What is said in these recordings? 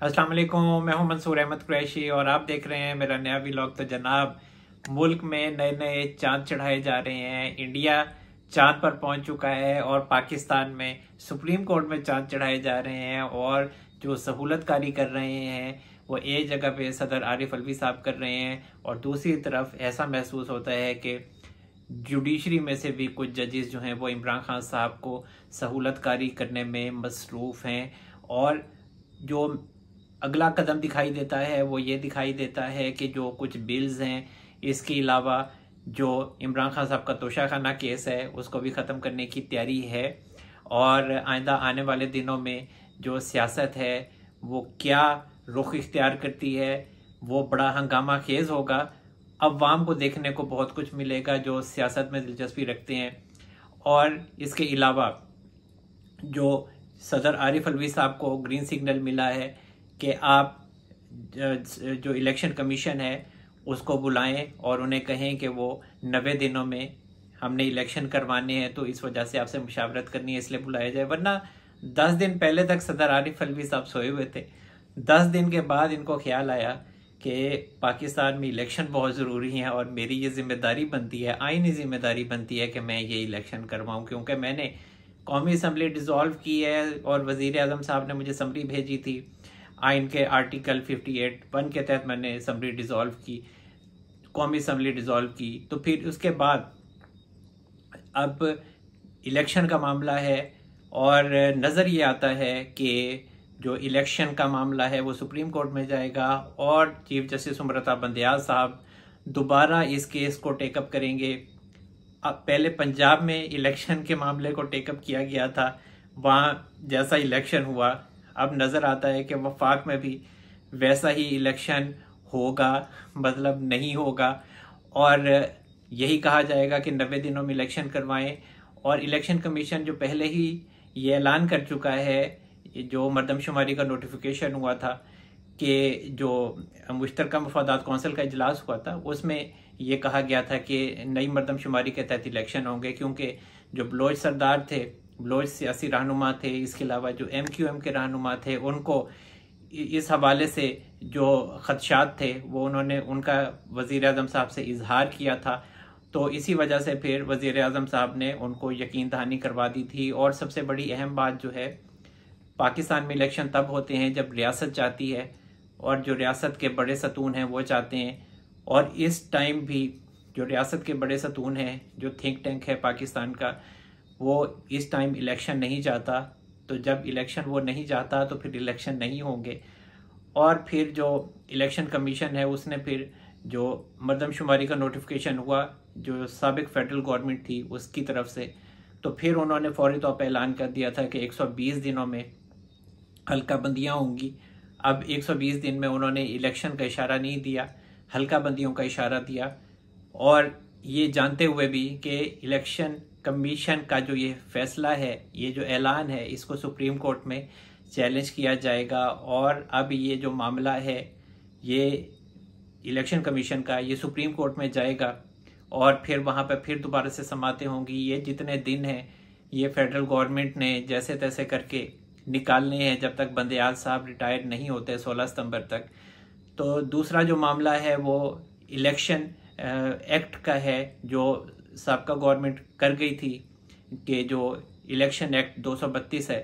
अस्सलाम वालेकुम, मैं हूं मंसूर अहमद कुरैशी और आप देख रहे हैं मेरा नया व्लॉग। तो जनाब, मुल्क में नए नए चांद चढ़ाए जा रहे हैं। इंडिया चांद पर पहुंच चुका है और पाकिस्तान में सुप्रीम कोर्ट में चांद चढ़ाए जा रहे हैं। और जो सहूलतकारी कर रहे हैं वो एक जगह पे सदर आरिफ अलवी साहब कर रहे हैं, और दूसरी तरफ ऐसा महसूस होता है कि जुडिशरी में से भी कुछ जजेस जो हैं वो इमरान खान साहब को सहूलतकारी करने में मसरूफ़ हैं। और जो अगला कदम दिखाई देता है वो ये दिखाई देता है कि जो कुछ बिल्स हैं, इसके अलावा जो इमरान खान साहब का तोशाखाना केस है उसको भी ख़त्म करने की तैयारी है। और आइंदा आने वाले दिनों में जो सियासत है वो क्या रुख इख्तियार करती है, वो बड़ा हंगामा खेज होगा। अवाम को देखने को बहुत कुछ मिलेगा जो सियासत में दिलचस्पी रखते हैं। और इसके अलावा जो सदर आरिफ अलवी साहब को ग्रीन सिग्नल मिला है कि आप जो इलेक्शन कमीशन है उसको बुलाएं और उन्हें कहें कि वो 90 दिनों में हमने इलेक्शन करवाने हैं, तो इस वजह से आपसे मुशावरत करनी है, इसलिए बुलाया जाए। वरना 10 दिन पहले तक सदर आरिफ अलवी साहब सोए हुए थे। 10 दिन के बाद इनको ख्याल आया कि पाकिस्तान में इलेक्शन बहुत ज़रूरी है और मेरी ये जिम्मेदारी बनती है, आईनी जिम्मेदारी बनती है कि मैं ये इलेक्शन करवाऊँ, क्योंकि मैंने कौमी असम्बली डिज़ोल्व की है और वज़ीर आज़म साहब ने मुझे समरी भेजी थी। आइन के आर्टिकल 58(1) के तहत मैंने असम्बली डिज़ोल्व की, कौमी असम्बली डिज़ोल्व की। तो फिर उसके बाद अब इलेक्शन का मामला है और नज़र ये आता है कि जो इलेक्शन का मामला है वो सुप्रीम कोर्ट में जाएगा और चीफ जस्टिस उमरता बंदयाल साहब दोबारा इस केस को टेकअप करेंगे। अब पहले पंजाब में इलेक्शन के मामले को टेकअप किया गया था, वहाँ जैसा इलेक्शन हुआ, अब नज़र आता है कि वफाक में भी वैसा ही इलेक्शन होगा, मतलब नहीं होगा। और यही कहा जाएगा कि 90 दिनों में इलेक्शन करवाएं। और इलेक्शन कमीशन जो पहले ही ये ऐलान कर चुका है, जो मरदमशुमारी का नोटिफिकेशन हुआ था कि जो मुश्तरका मफादात कौंसिल का इजलास हुआ था उसमें ये कहा गया था कि नई मरदमशुमारी के तहत इलेक्शन होंगे, क्योंकि जो बलोच सरदार थे, बलोच सियासी रहनुमा थे, इसके अलावा जो MQM के रहनुमा थे, उनको इस हवाले से जो खदशात थे वो उन्होंने उनका वज़ीर आज़म साहब से इजहार किया था। तो इसी वजह से फिर वज़ीर आज़म साहब ने उनको यकीन दहानी करवा दी थी। और सबसे बड़ी अहम बात जो है, पाकिस्तान में इलेक्शन तब होते हैं जब रियासत चाहती है और जो रियासत के बड़े सतून हैं वो चाहते हैं। और इस टाइम भी जो रियासत के बड़े सतून हैं, जो थिंक टैंक है पाकिस्तान का, वो इस टाइम इलेक्शन नहीं चाहता। तो जब इलेक्शन वो नहीं चाहता तो फिर इलेक्शन नहीं होंगे। और फिर जो इलेक्शन कमीशन है उसने फिर जो मरदमशुमारी का नोटिफिकेशन हुआ जो साबिक फेडरल गवर्नमेंट थी उसकी तरफ से, तो फिर उन्होंने फौरी तौर पर ऐलान कर दिया था कि 120 दिनों में हल्का बंदियाँ होंगी। अब 120 दिन में उन्होंने इलेक्शन का इशारा नहीं दिया, हल्का बंदियों का इशारा दिया। और ये जानते हुए भी कि इलेक्शन कमीशन का जो ये फैसला है, ये जो ऐलान है, इसको सुप्रीम कोर्ट में चैलेंज किया जाएगा। और अब ये जो मामला है ये इलेक्शन कमीशन का, ये सुप्रीम कोर्ट में जाएगा और फिर वहाँ पर फिर दोबारा से समातें होंगी। ये जितने दिन हैं ये फेडरल गवर्नमेंट ने जैसे तैसे करके निकालने हैं जब तक बंदयाल साहब रिटायर नहीं होते 16 सितंबर तक। तो दूसरा जो मामला है वो इलेक्शन एक्ट का है, जो साबका गवर्नमेंट कर गई थी कि जो इलेक्शन एक्ट 232 है,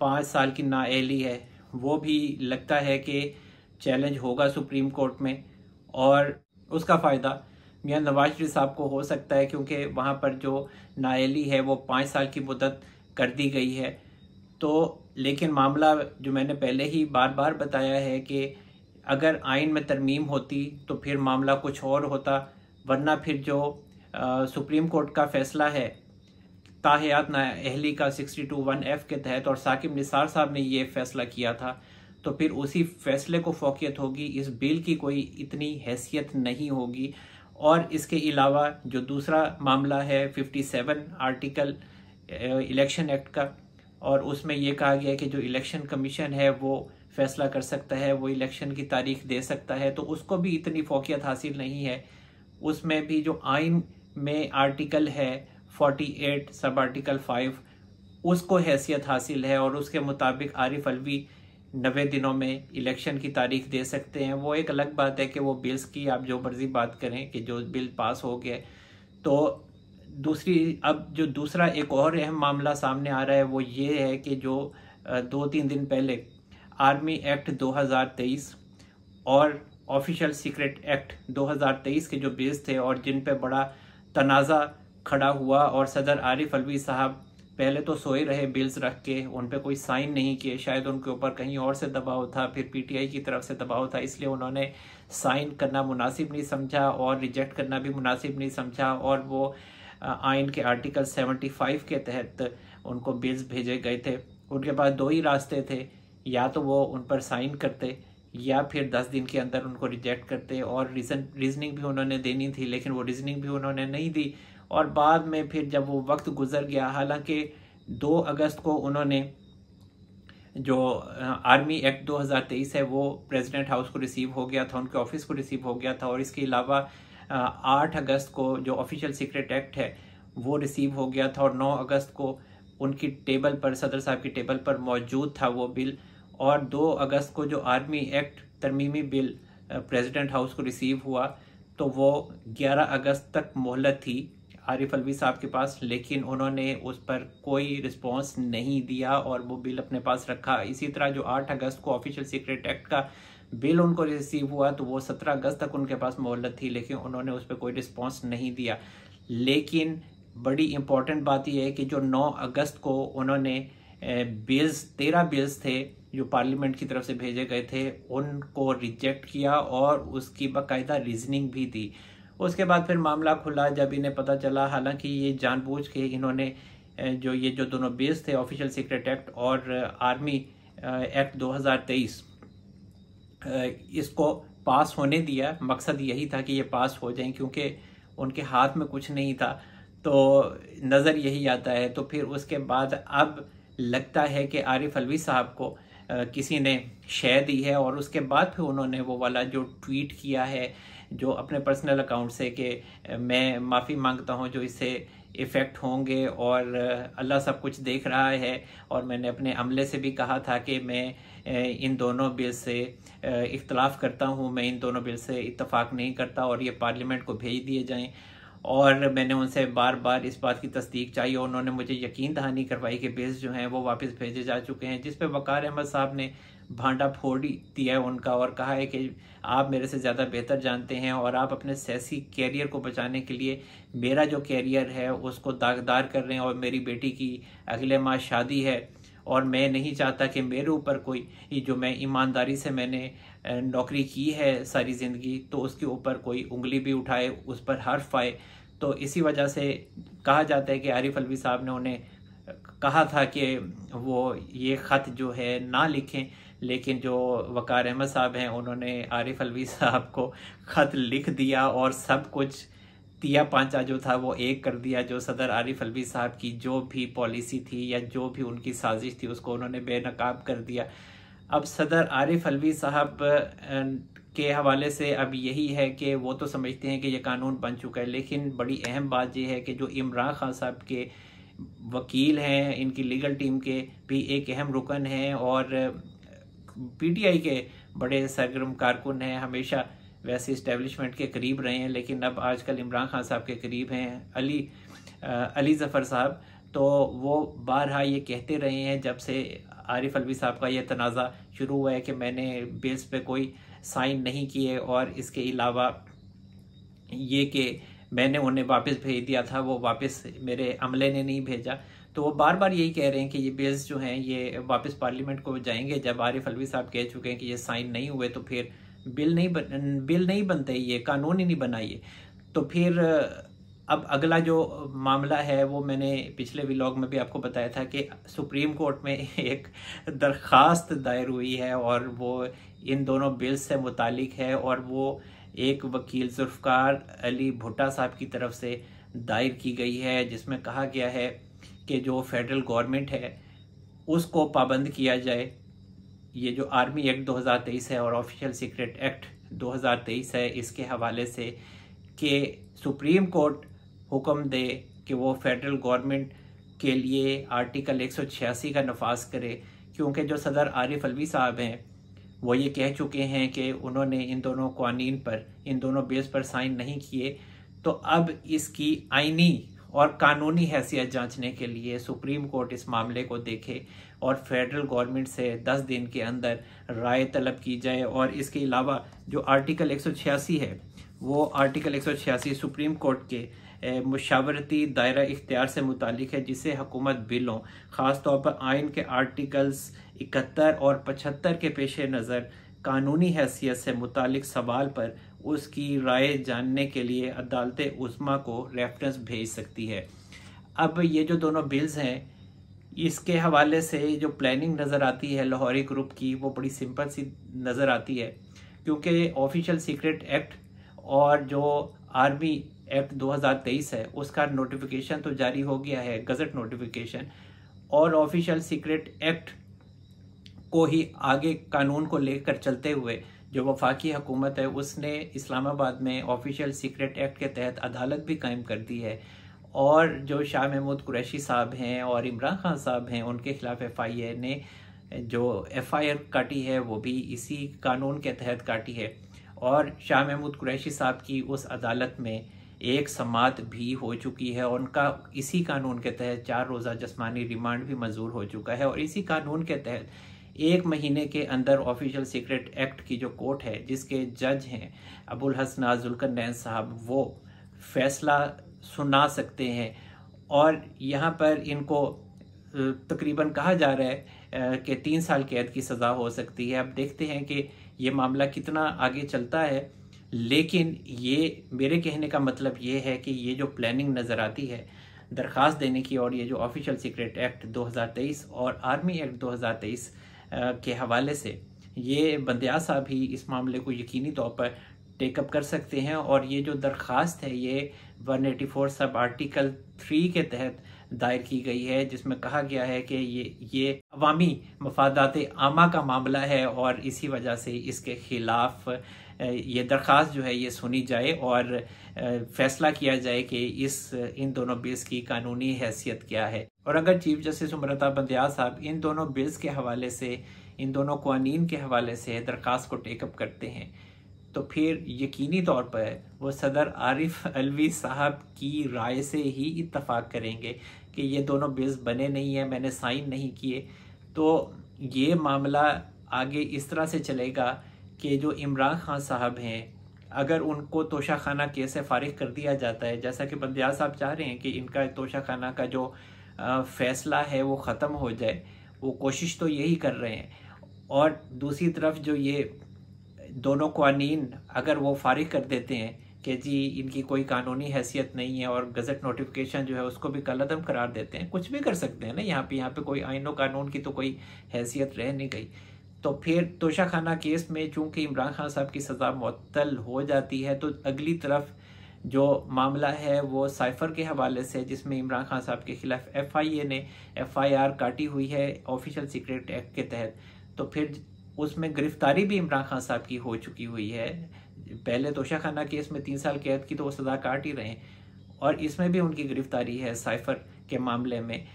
5 साल की नाअहली है, वो भी लगता है कि चैलेंज होगा सुप्रीम कोर्ट में। और उसका फ़ायदा मियां नवाज शरीफ साहब को हो सकता है, क्योंकि वहाँ पर जो नाअहली है वो 5 साल की मुद्दत कर दी गई है। तो लेकिन मामला जो मैंने पहले ही बार बार बताया है कि अगर आइन में तरमीम होती तो फिर मामला कुछ और होता। वरना फिर जो सुप्रीम कोर्ट का फैसला है ताहयात नाअहली का 62(1)(f) के तहत, और साकिब निसार साहब ने ये फैसला किया था, तो फिर उसी फैसले को फौकियत होगी, इस बिल की कोई इतनी हैसियत नहीं होगी। और इसके अलावा जो दूसरा मामला है 57 आर्टिकल इलेक्शन एक्ट का, और उसमें यह कहा गया है कि जो इलेक्शन कमीशन है वो फैसला कर सकता है, वो इलेक्शन की तारीख दे सकता है, तो उसको भी इतनी फौकियत हासिल नहीं है। उसमें भी जो आइन में आर्टिकल है 48 सब आर्टिकल 5, उसको हैसियत हासिल है और उसके मुताबिक आरिफ अलवी 90 दिनों में इलेक्शन की तारीख दे सकते हैं। वो एक अलग बात है कि वो बिल्स की आप जो मर्जी बात करें कि जो बिल पास हो गया। तो अब जो दूसरा एक और अहम मामला सामने आ रहा है वो ये है कि जो 2-3 दिन पहले आर्मी एक्ट 2023 और ऑफिशियल सीक्रेट एक्ट 2023 के जो बिल्स थे और जिन पे बड़ा तनाज़ा खड़ा हुआ और सदर आरिफ अलवी साहब पहले तो सोए रहे बिल्स रख के, उन पे कोई साइन नहीं किए, शायद उनके ऊपर कहीं और से दबाव था, फिर पीटीआई की तरफ से दबाव था, इसलिए उन्होंने साइन करना मुनासिब नहीं समझा और रिजेक्ट करना भी मुनासिब नहीं समझा और वो आइन के आर्टिकल 75 के तहत उनको बिल्स भेजे गए थे। उनके पास दो ही रास्ते थे, या तो वो उन पर साइन करते या फिर 10 दिन के अंदर उनको रिजेक्ट करते, और रीजनिंग भी उन्होंने देनी थी, लेकिन वो रीजनिंग भी उन्होंने नहीं दी। और बाद में फिर जब वो वक्त गुजर गया, हालांकि 2 अगस्त को उन्होंने जो आर्मी एक्ट 2023 है वो प्रेसिडेंट हाउस को रिसीव हो गया था, उनके ऑफिस को रिसीव हो गया था, और इसके अलावा 8 अगस्त को जो ऑफिशियल सीक्रेट एक्ट है वो रिसीव हो गया था, और 9 अगस्त को उनकी टेबल पर, सदर साहब की टेबल पर मौजूद था वो बिल। और 2 अगस्त को जो आर्मी एक्ट तरमीमी बिल प्रेसिडेंट हाउस को रिसीव हुआ, तो वो 11 अगस्त तक मोहलत थी आरिफ अलवी साहब के पास, लेकिन उन्होंने उस पर कोई रिस्पांस नहीं दिया और वो बिल अपने पास रखा। इसी तरह जो 8 अगस्त को ऑफिशियल सीक्रेट एक्ट का बिल उनको रिसीव हुआ, तो वो 17 अगस्त तक उनके पास मोहलत थी, लेकिन उन्होंने उस पर कोई रिस्पांस नहीं दिया। लेकिन बड़ी इंपॉर्टेंट बात यह है कि जो 9 अगस्त को उन्होंने बिल्स, 13 बिल्स थे जो पार्लियामेंट की तरफ से भेजे गए थे, उनको रिजेक्ट किया और उसकी बाकायदा रीजनिंग भी दी। उसके बाद फिर मामला खुला जब इन्हें पता चला, हालांकि ये जानबूझ के इन्होंने जो दोनों बिल्स थे, ऑफिशियल सीक्रेट एक्ट और आर्मी एक्ट 2023, इसको पास होने दिया। मकसद यही था कि ये पास हो जाएं, क्योंकि उनके हाथ में कुछ नहीं था, तो नज़र यही आता है। तो फिर उसके बाद अब लगता है कि आरिफ अलवी साहब को किसी ने शय दी है, और उसके बाद फिर उन्होंने वो वाला जो ट्वीट किया है जो अपने पर्सनल अकाउंट से कि मैं माफ़ी मांगता हूं जो इससे इफ़ेक्ट होंगे, और अल्लाह सब कुछ देख रहा है, और मैंने अपने अमले से भी कहा था कि मैं इन दोनों बिल से इख्तलाफ करता हूं, मैं इन दोनों बिल से इत्तफाक नहीं करता और ये पार्लियामेंट को भेज दिए जाएं। और मैंने उनसे बार बार इस बात की तस्दीक चाहिए, उन्होंने मुझे यकीन दहानी करवाई कि बिल्स जो हैं वो वापस भेजे जा चुके हैं, जिस पे वकार अहमद साहब ने भांडा फोड़ दिया है उनका और कहा है कि आप मेरे से ज़्यादा बेहतर जानते हैं और आप अपने सियासी कैरियर को बचाने के लिए मेरा जो कैरियर है उसको दागदार कर रहे हैं, और मेरी बेटी की अगले माह शादी है और मैं नहीं चाहता कि मेरे ऊपर कोई, जो मैं ईमानदारी से मैंने नौकरी की है सारी ज़िंदगी, तो उसके ऊपर कोई उंगली भी उठाए, उस पर हर्फ आए। तो इसी वजह से कहा जाता है कि आरिफ अलवी साहब ने उन्हें कहा था कि वो ये ख़त जो है ना लिखें, लेकिन जो वकार अहमद साहब हैं उन्होंने आरिफ अलवी साहब को ख़त लिख दिया और सब कुछ तिया पांचा जो था वो एक कर दिया। जो सदर आरिफ अलवी साहब की जो भी पॉलिसी थी या जो भी उनकी साजिश थी उसको उन्होंने बेनकाब कर दिया। अब सदर आरिफ अलवी साहब के हवाले से अब यही है कि वो तो समझते हैं कि ये कानून बन चुका है, लेकिन बड़ी अहम बात यह है कि जो इमरान खान साहब के वकील हैं, इनकी लीगल टीम के भी एक अहम रुकन हैं और पीटीआई के बड़े सरगर्म कारकुन हैं, हमेशा वैसे इस्टेब्लिशमेंट के करीब रहे हैं, लेकिन अब आजकल इमरान खान साहब के करीब हैं अली ज़फ़र साहब। तो वो बारहा ये कहते रहे हैं जब से आरिफ अलवी साहब का ये तनाज़ा शुरू हुआ है कि मैंने बिल्स पे कोई साइन नहीं किए, और इसके अलावा ये कि मैंने उन्हें वापस भेज दिया था, वो वापस मेरे अमले ने नहीं भेजा। तो वो बार बार यही कह रहे हैं कि ये बिल्स जो हैं ये वापस पार्लियामेंट को जाएंगे। जब आरिफ अलवी साहब कह चुके हैं कि ये साइन नहीं हुए तो फिर बिल नहीं बनते, ये कानून ही नहीं बना ये। तो फिर अब अगला जो मामला है वो मैंने पिछले व्लॉग में भी आपको बताया था कि सुप्रीम कोर्ट में एक दरख्वास्त दायर हुई है और वो इन दोनों बिल्स से मुतालिक है, और वो एक वकील जुल्फ़कार अली भुट्टा साहब की तरफ से दायर की गई है, जिसमें कहा गया है कि जो फेडरल गवर्नमेंट है उसको पाबंद किया जाए। ये जो आर्मी एक्ट 2023 है और ऑफिशियल सीक्रेट एक्ट 2023 है, इसके हवाले से कि सुप्रीम कोर्ट हुक्म दे कि वो फेडरल गवर्नमेंट के लिए आर्टिकल 186 का नफाज करे क्योंकि जो सदर आरिफ अलवी साहब हैं वो ये कह चुके हैं कि उन्होंने इन दोनों कानून पर, इन दोनों बिल्स पर साइन नहीं किए। तो अब इसकी आईनी और कानूनी हैसियत जांचने के लिए सुप्रीम कोर्ट इस मामले को देखे और फेडरल गवर्नमेंट से 10 दिन के अंदर राय तलब की जाए। और इसके अलावा जो आर्टिकल 186 है, वो आर्टिकल 186 सुप्रीम कोर्ट के मुशावरती दायरा इख्तियार से मुतालिक है, जिसे हुकूमत बिलों, ख़ासतौर पर आइन के आर्टिकल्स 71 और 75 के पेश नज़र कानूनी हैसियत से मुतालिक सवाल पर उसकी राय जानने के लिए अदालत उज़्मा को रेफरेंस भेज सकती है। अब ये जो दोनों बिल्स हैं, इसके हवाले से जो प्लानिंग नज़र आती है लाहौरी ग्रुप की, वो बड़ी सिंपल सी नज़र आती है, क्योंकि ऑफिशियल सीक्रेट एक्ट और जो आर्मी एक्ट 2023 है उसका नोटिफिकेशन तो जारी हो गया है, गजट नोटिफिकेशन, और ऑफिशियल सीक्रेट एक्ट को ही आगे कानून को लेकर चलते हुए जो वफाकी हुकूमत है उसने इस्लामाबाद में ऑफिशियल सीक्रेट एक्ट के तहत अदालत भी कायम कर दी है। और जो शाह महमूद कुरैशी साहब हैं और इमरान खान साहब हैं, उनके खिलाफ FIA ने जो FIR काटी है वो भी इसी कानून के तहत काटी है। और शाह महमूद कुरैशी साहब की उस अदालत में एक समाअत भी हो चुकी है, और उनका इसी कानून के तहत 4 रोज़ा जिस्मानी रिमांड भी मंजूर हो चुका है। और इसी कानून के तहत 1 महीने के अंदर ऑफिशियल सीक्रेट एक्ट की जो कोर्ट है, जिसके जज हैं अबुल हसन जुल्करनैन साहब, वो फैसला सुना सकते हैं। और यहाँ पर इनको तकरीबन कहा जा रहा है कि 3 साल कैद की सज़ा हो सकती है। अब देखते हैं कि ये मामला कितना आगे चलता है, लेकिन ये मेरे कहने का मतलब ये है कि ये जो प्लानिंग नज़र आती है दरख्वास्त देने की, और ये जो ऑफिशियल सीक्रेट एक्ट 2023 और आर्मी एक्ट 2023 के हवाले से, ये बंदियाल साहब ही इस मामले को यकीनी तौर पर टेकअप कर सकते हैं। और ये जो दरख्वास्त है ये 184 सब आर्टिकल 3 के तहत दायर की गई है, जिसमें कहा गया है कि ये अवामी मफादात आमा का मामला है और इसी वजह से इसके खिलाफ ये दरख्वास्त जो है ये सुनी जाए और फैसला किया जाए कि इन दोनों बिल्स की कानूनी हैसियत क्या है। और अगर चीफ जस्टिस उमरता बंदियाल साहब इन दोनों बिल्स के हवाले से, इन दोनों कानून के हवाले से दरख्वास्त को टेकअप करते हैं, तो फिर यकीनी तौर पर वो सदर आरिफ अलवी साहब की राय से ही इत्तफाक करेंगे कि ये दोनों बिल्स बने नहीं हैं, मैंने साइन नहीं किए। तो ये मामला आगे इस तरह से चलेगा कि जो इमरान खान साहब हैं, अगर उनको तोशाखाना केस से फारिग कर दिया जाता है, जैसा कि बंदियाल साहब चाह रहे हैं कि इनका तोशाखाना का जो फैसला है वो ख़त्म हो जाए, वो कोशिश तो यही कर रहे हैं। और दूसरी तरफ जो ये दोनों कानून अगर वो फारिग कर देते हैं कि जी इनकी कोई कानूनी हैसियत नहीं है, और गजट नोटिफिकेशन जो है उसको भी कलअदम करार देते हैं, कुछ भी कर सकते हैं ना यहाँ पे कोई आईनो कानून की तो कोई हैसियत रह नहीं गई। तो फिर तोशाखाना केस में चूंकि इमरान खान साहब की सज़ा मुअत्तल हो जाती है, तो अगली तरफ जो मामला है वो साइफर के हवाले से, जिसमें इमरान खान साहब के खिलाफ FIA ने FIR काटी हुई है ऑफिशियल सीक्रेट एक्ट के तहत, तो फिर उसमें गिरफ्तारी भी इमरान खान साहब की हो चुकी हुई है। पहले तोशाखाना केस में 3 साल कैद की तो वो सज़ा काट ही रहे हैं, और इसमें भी उनकी गिरफ्तारी है साइफर के मामले में,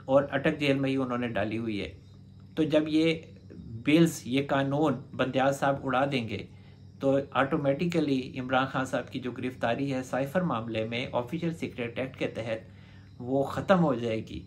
और अटक जेल में ही उन्होंने डाली हुई है। तो जब ये बिल्स, ये कानून बंदियाल साहब उड़ा देंगे, तो ऑटोमेटिकली इमरान खान साहब की जो गिरफ्तारी है साइफर मामले में ऑफिशियल सीक्रेट एक्ट के तहत वो ख़त्म हो जाएगी।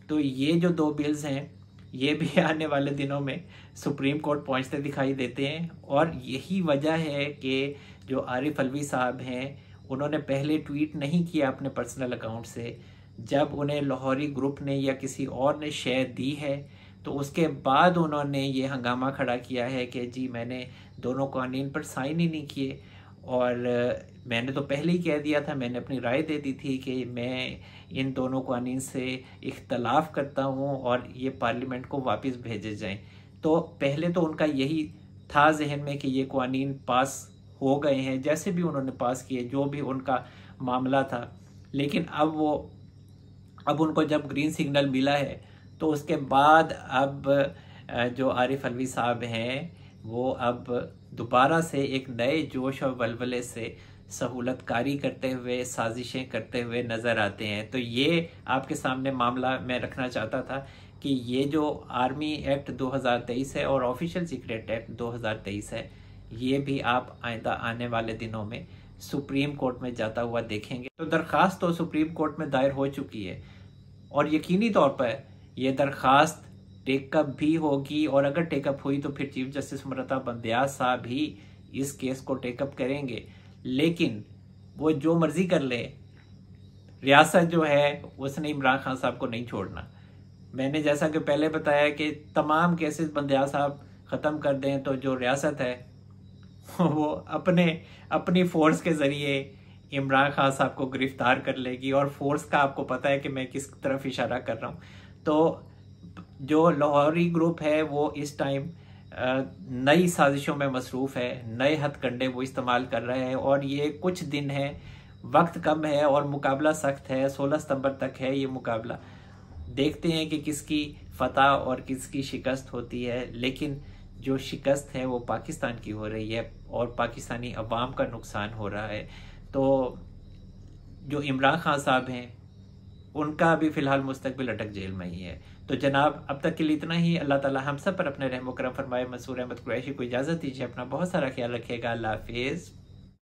तो ये जो 2 बिल्स हैं ये भी आने वाले दिनों में सुप्रीम कोर्ट पहुंचते दिखाई देते हैं। और यही वजह है कि जो आरिफ अलवी साहब हैं उन्होंने पहले ट्वीट नहीं किया अपने पर्सनल अकाउंट से, जब उन्हें लाहौरी ग्रुप ने या किसी और ने शेयर दी है तो उसके बाद उन्होंने ये हंगामा खड़ा किया है कि जी मैंने दोनों कानून पर साइन ही नहीं किए, और मैंने तो पहले ही कह दिया था, मैंने अपनी राय दे दी थी कि मैं इन दोनों कानून से इख्तलाफ करता हूं और ये पार्लियामेंट को वापस भेजे जाएं। तो पहले तो उनका यही था जहन में कि ये कानून पास हो गए हैं, जैसे भी उन्होंने पास किए, जो भी उनका मामला था। लेकिन अब उनको जब ग्रीन सिग्नल मिला है तो उसके बाद अब जो आरिफ अलवी साहब हैं वो अब दोबारा से एक नए जोश और वलवले से सहूलतकारी करते हुए, साजिशें करते हुए नज़र आते हैं। तो ये आपके सामने मामला मैं रखना चाहता था कि ये जो आर्मी एक्ट 2023 है और ऑफिशियल सीक्रेट एक्ट 2023 है, ये भी आप आइंदा आने वाले दिनों में सुप्रीम कोर्ट में जाता हुआ देखेंगे। तो दरखास्त तो सुप्रीम कोर्ट में दायर हो चुकी है और यकीनी तौर पर यह दरखास्त टेकअप भी होगी, और अगर टेकअप हुई तो फिर चीफ जस्टिस अमृता बंदयाल साहब ही इस केस को टेकअप करेंगे। लेकिन वो जो मर्जी कर ले, रियासत जो है उसने इमरान खान साहब को नहीं छोड़ना। मैंने जैसा कि पहले बताया कि तमाम केसेस बंदयाल साहब ख़त्म कर दें तो जो रियासत है वो अपनी फोर्स के ज़रिए इमरान खान साहब को गिरफ्तार कर लेगी। और फोर्स का आपको पता है कि मैं किस तरफ इशारा कर रहा हूँ। तो जो लाहौरी ग्रुप है वो इस टाइम नई साजिशों में मसरूफ़ है, नए हथकंडे वो इस्तेमाल कर रहे हैं, और ये कुछ दिन है, वक्त कम है और मुकाबला सख्त है। 16 सितंबर तक है ये मुकाबला। देखते हैं कि किसकी फतह और किसकी शिकस्त होती है, लेकिन जो शिकस्त है वो पाकिस्तान की हो रही है और पाकिस्तानी अवाम का नुकसान हो रहा है। तो जो इमरान खान साहब हैं उनका भी फ़िलहाल मुस्तकबिल अटक जेल में ही है। तो जनाब, अब तक के लिए इतना ही। अल्लाह ताला हम सब पर अपने रहम करम फरमाए। मंसूर अहमद कुरैशी को इजाज़त दीजिए। अपना बहुत सारा ख्याल रखिएगा। अल्लाह हाफिज़।